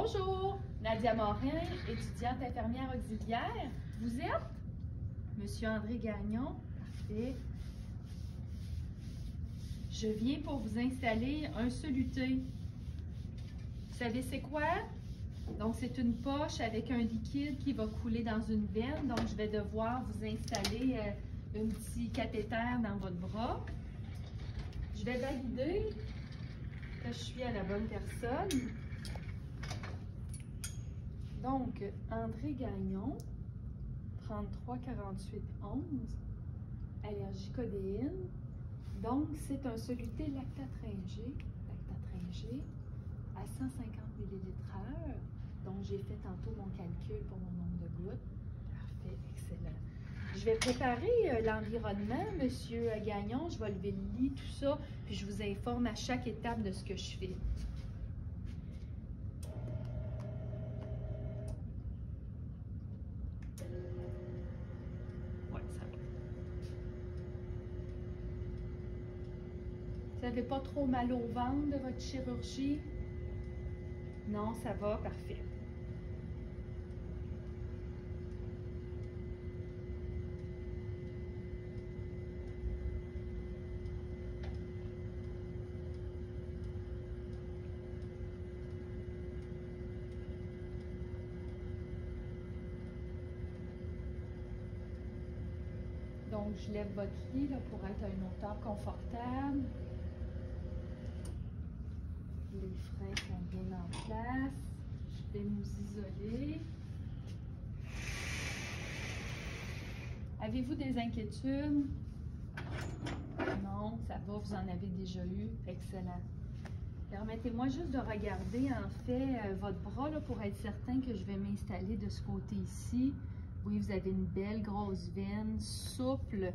Bonjour, Nadia Morin, étudiante infirmière auxiliaire. Vous êtes? Monsieur André Gagnon, parfait. Je viens pour vous installer un soluté. Vous savez c'est quoi? Donc c'est une poche avec un liquide qui va couler dans une veine. Donc je vais devoir vous installer un petit cathéter dans votre bras. Je vais valider que je suis à la bonne personne. Donc, André Gagnon, 33 48 11, allergie codéine. Donc, c'est un soluté lactatringé à 150 ml/h. Donc, j'ai fait tantôt mon calcul pour mon nombre de gouttes. Parfait, excellent. Je vais préparer l'environnement, Monsieur Gagnon. Je vais lever le lit, tout ça, puis je vous informe à chaque étape de ce que je fais. Vous n'avez pas trop mal au ventre de votre chirurgie? Non, ça va, parfait. Donc, je lève votre lit là, pour être à une hauteur confortable. Les freins sont bien en place. Je vais nous isoler. Avez-vous des inquiétudes? Non, ça va, vous en avez déjà eu. Excellent. Permettez-moi juste de regarder en fait votre bras là, pour être certain que je vais m'installer de ce côté ici. Oui, vous avez une belle grosse veine, souple.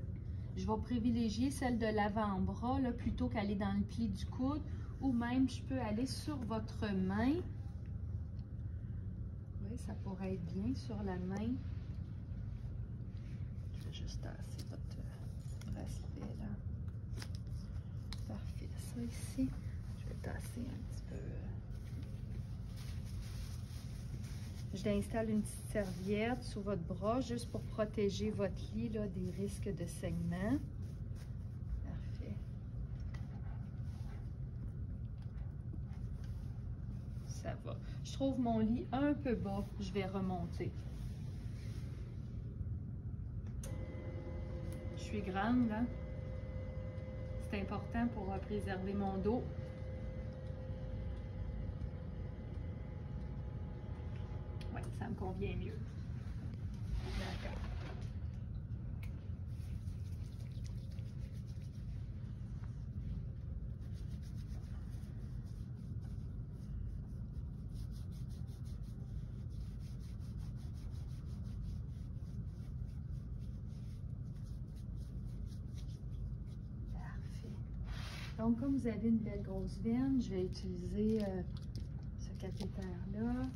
Je vais privilégier celle de l'avant-bras plutôt qu'aller dans le pli du coude, ou même je peux aller sur votre main. Oui, ça pourrait être bien sur la main. Je vais juste tasser votre bracelet là. Parfait, ça ici. Je vais tasser un petit peu. Je l'installe une petite serviette sous votre bras juste pour protéger votre lit là, des risques de saignement. Parfait. Ça va. Je trouve mon lit un peu bas. Je vais remonter. Je suis grande, là. C'est important pour préserver mon dos. Oui, ça me convient mieux. D'accord. Donc, comme vous avez une belle grosse veine, je vais utiliser ce cathéter-là.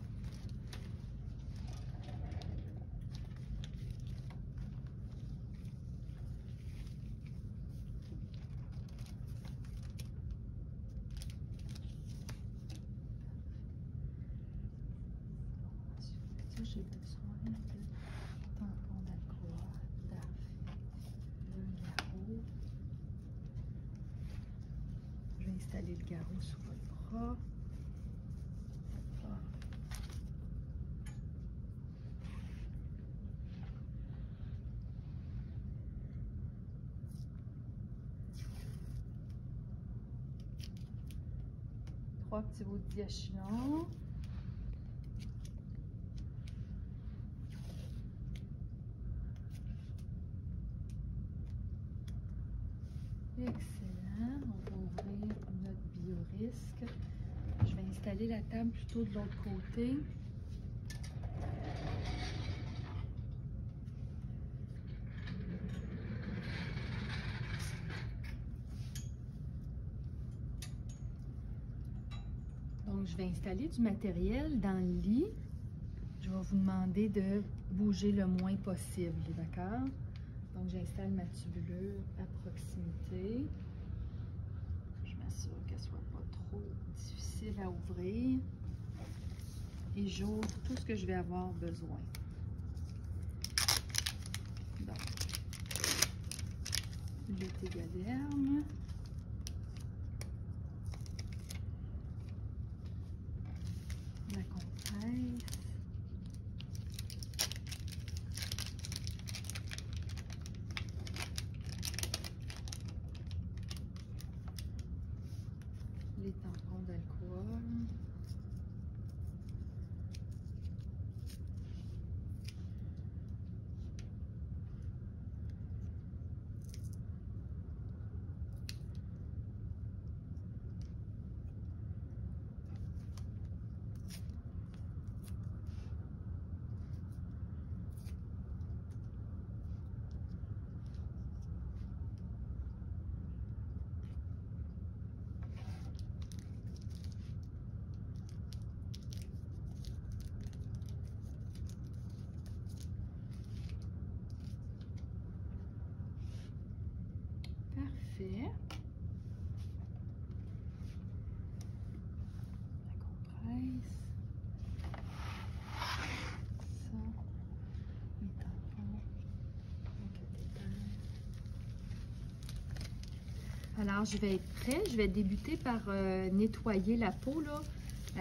J'ai besoin de tampon d'Alcoa, d'un garrot. Je vais installer le garrot sous votre bras. Trois petits bouts de diachylon. Excellent. On va ouvrir notre biorisque. Je vais installer la table plutôt de l'autre côté. Donc, je vais installer du matériel dans le lit. Je vais vous demander de bouger le moins possible, d'accord? Donc, j'installe ma tubulure à proximité. Je m'assure qu'elle ne soit pas trop difficile à ouvrir. et j'ouvre tout ce que je vais avoir besoin. Donc, le Tegaderm. La compresse. Les tampons d'alcool. Parfait. La compresse. Ça. Les tampons. Le cathéter. Alors, je vais être prêt. Je vais débuter par nettoyer la peau là,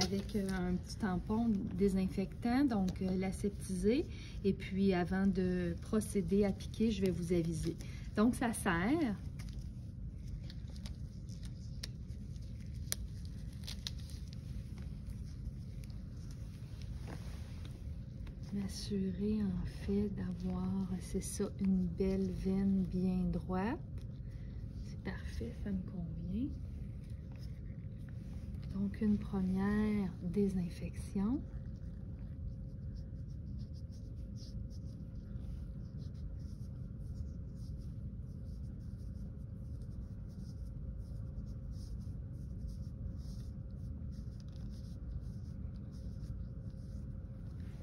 avec un petit tampon désinfectant, donc l'aseptiser. Et puis, avant de procéder à piquer, je vais vous aviser. Donc, ça sert. M'assurer en fait d'avoir, c'est ça, une belle veine bien droite. C'est parfait, ça me convient. Donc, une première désinfection.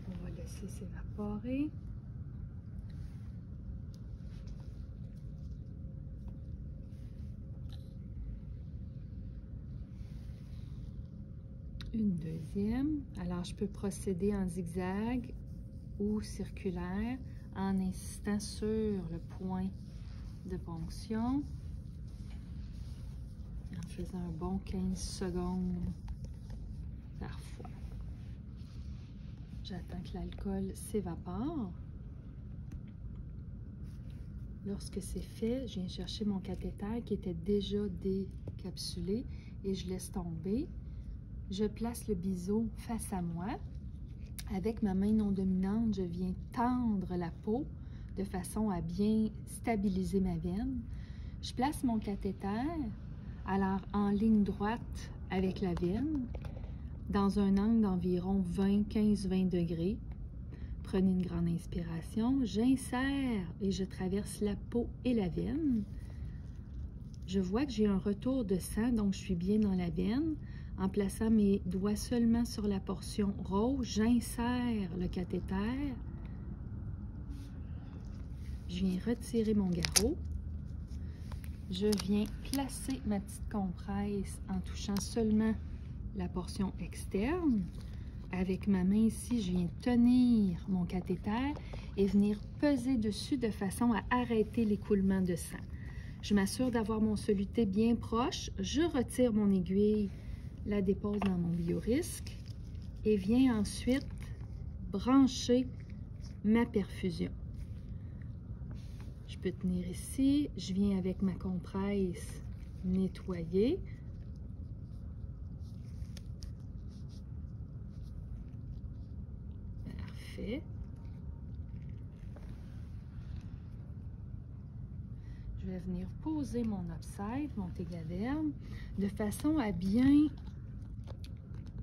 On va laisser s'évaporer. Une deuxième. Alors, je peux procéder en zigzag ou circulaire en insistant sur le point de ponction, en faisant un bon 15 secondes parfois. J'attends que l'alcool s'évapore. Lorsque c'est fait, je viens chercher mon cathéter qui était déjà décapsulé et je laisse tomber. Je place le biseau face à moi. Avec ma main non dominante, je viens tendre la peau de façon à bien stabiliser ma veine. Je place mon cathéter alors en ligne droite avec la veine, dans un angle d'environ 15-20 degrés. Prenez une grande inspiration, j'insère et je traverse la peau et la veine. Je vois que j'ai un retour de sang, donc je suis bien dans la veine. En plaçant mes doigts seulement sur la portion rose, j'insère le cathéter. Je viens retirer mon garrot. Je viens placer ma petite compresse en touchant seulement la portion externe. Avec ma main ici, je viens tenir mon cathéter et venir peser dessus de façon à arrêter l'écoulement de sang. Je m'assure d'avoir mon soluté bien proche. Je retire mon aiguille, la dépose dans mon biorisque et viens ensuite brancher ma perfusion. Je peux tenir ici, je viens avec ma compresse nettoyer. Parfait. Je vais venir poser mon Upside, mon Tegaderm, de façon à bien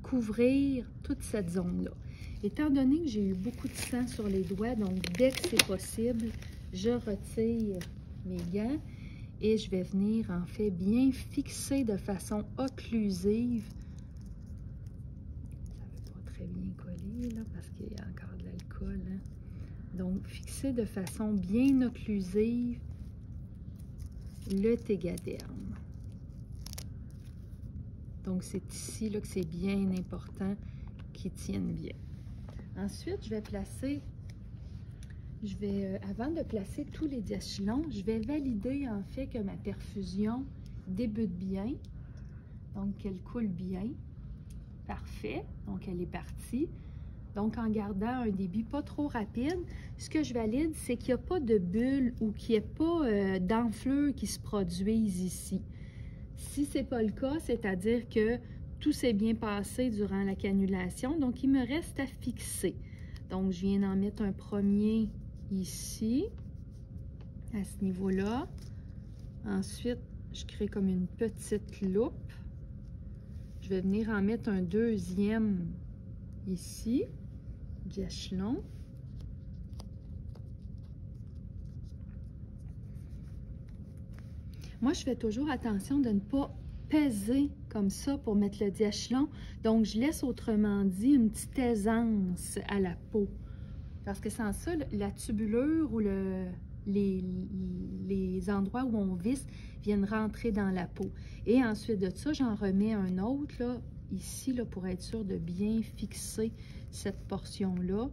couvrir toute cette zone-là. Étant donné que j'ai eu beaucoup de sang sur les doigts, donc dès que c'est possible, je retire mes gants et je vais venir en fait bien fixer de façon occlusive. Ça ne veut pas très bien coller là parce qu'il y a encore de l'alcool. Hein? Donc fixer de façon bien occlusive le Tegaderm. Donc c'est ici là, que c'est bien important qu'ils tiennent bien. Ensuite, avant de placer tous les diachylons, je vais valider en fait que ma perfusion débute bien, donc qu'elle coule bien. Parfait, donc elle est partie. Donc en gardant un débit pas trop rapide, ce que je valide, c'est qu'il n'y a pas de bulles ou qu'il n'y ait pas d'enflure qui se produisent ici. Si ce n'est pas le cas, c'est-à-dire que tout s'est bien passé durant la cannulation, donc il me reste à fixer. Donc je viens d'en mettre un premier ici, à ce niveau-là. Ensuite, je crée comme une petite loupe. Je vais venir en mettre un deuxième ici, diachylon. Moi, je fais toujours attention de ne pas peser comme ça pour mettre le diachylon. Donc, je laisse autrement dit une petite aisance à la peau. Parce que sans ça, la tubulure ou les endroits où on visse viennent rentrer dans la peau. Et ensuite de ça, j'en remets un autre là, ici là, pour être sûr de bien fixer cette portion-là,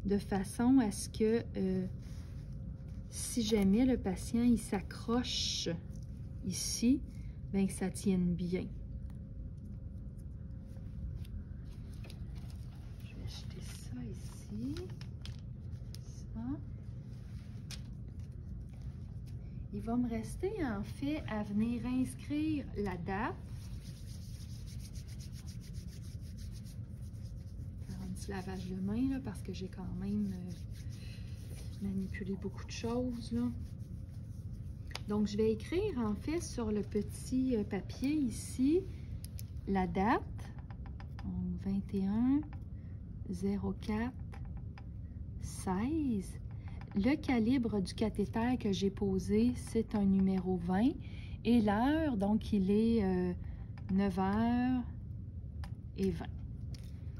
de façon à ce que si jamais le patient il s'accroche ici, bien que ça tienne bien. Je vais acheter ça ici. Ça. Il va me rester en fait à venir inscrire la date. Faire un petit lavage de main là, parce que j'ai quand même manipulé beaucoup de choses là. Donc, je vais écrire en fait sur le petit papier ici la date, 21-04-16. Le calibre du cathéter que j'ai posé, c'est un numéro 20. Et l'heure, donc, il est 9h20.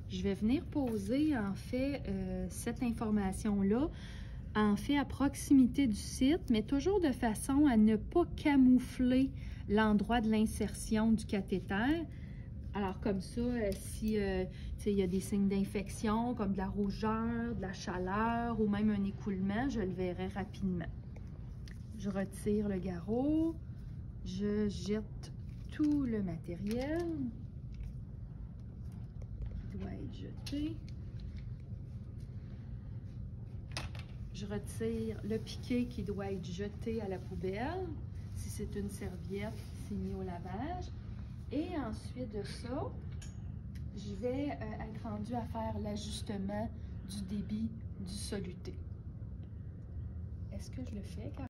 Je vais venir poser en fait cette information-là en fait à proximité du site, mais toujours de façon à ne pas camoufler l'endroit de l'insertion du cathéter. Alors comme ça, si il y a des signes d'infection, comme de la rougeur, de la chaleur ou même un écoulement, je le verrai rapidement. Je retire le garrot, je jette tout le matériel qui doit être jeté. Je retire le piquet qui doit être jeté à la poubelle. Si c'est une serviette, c'est mis au lavage. Et ensuite de ça, je vais être rendue à faire l'ajustement du débit du soluté. Est-ce que je le fais?